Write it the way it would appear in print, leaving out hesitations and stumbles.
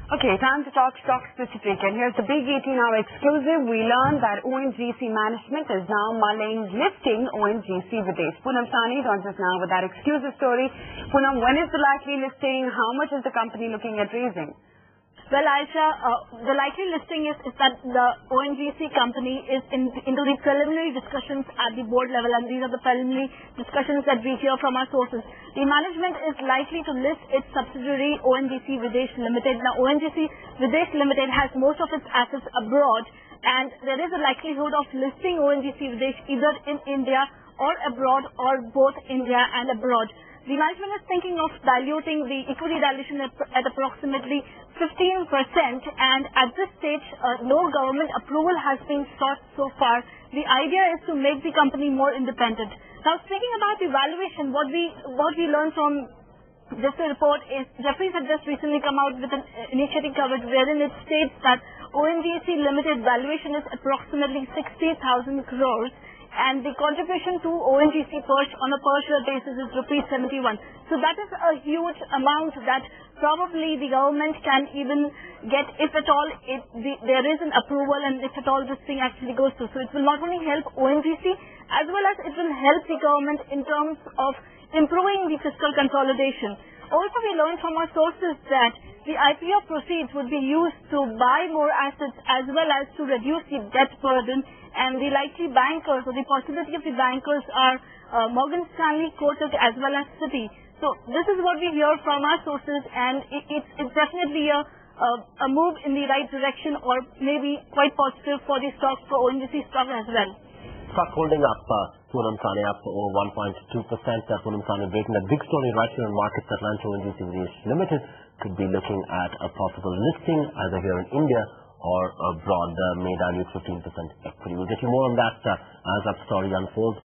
Okay, time to talk stock specific, and here's the big 18-hour exclusive. We learned that ONGC management is now mulling listing ONGC Videsh. Poonam Sani joins us now with that exclusive story. Poonam, when is the likely listing? How much is the company looking at raising? Well, Aisha, the likely listing is that the ONGC company is into the preliminary discussions at the board level, and these are the preliminary discussions that we hear from our sources. The management is likely to list its subsidiary ONGC Videsh Limited. Now, ONGC Videsh Limited has most of its assets abroad, and there is a likelihood of listing ONGC Videsh either in India or abroad, or both India and abroad. The management is thinking of diluting the equity dilution at approximately 15%, and at this stage, no government approval has been sought so far. The idea is to make the company more independent. Now, speaking about the valuation, what we learned from this report is Jefferies had just recently come out with an initiative coverage wherein it states that ONGC Limited valuation is approximately 60,000 crores. And the contribution to ONGC on a per share basis is ₹71. So that is a huge amount that probably the government can even get if at all there is an approval and if at all this thing actually goes through. So it will not only help ONGC as well as it will help the government in terms of improving the fiscal consolidation. Also, we learned from our sources that the IPO proceeds would be used to buy more assets as well as to reduce the debt burden, and the likely bankers or the possibility of the bankers are Morgan Stanley, Kotak as well as Citi. So this is what we hear from our sources, and it's definitely a move in the right direction, or maybe quite positive for the stock, for ONGC stock as well. Stock holding up, Poonam Sani up over 1.2%. Poonam Sani breaking that big story right here in markets that launch ONGC Videsh Limited could be looking at a possible listing either here in India or abroad. May dilute 15% equity. We'll get you more on that as that story unfolds.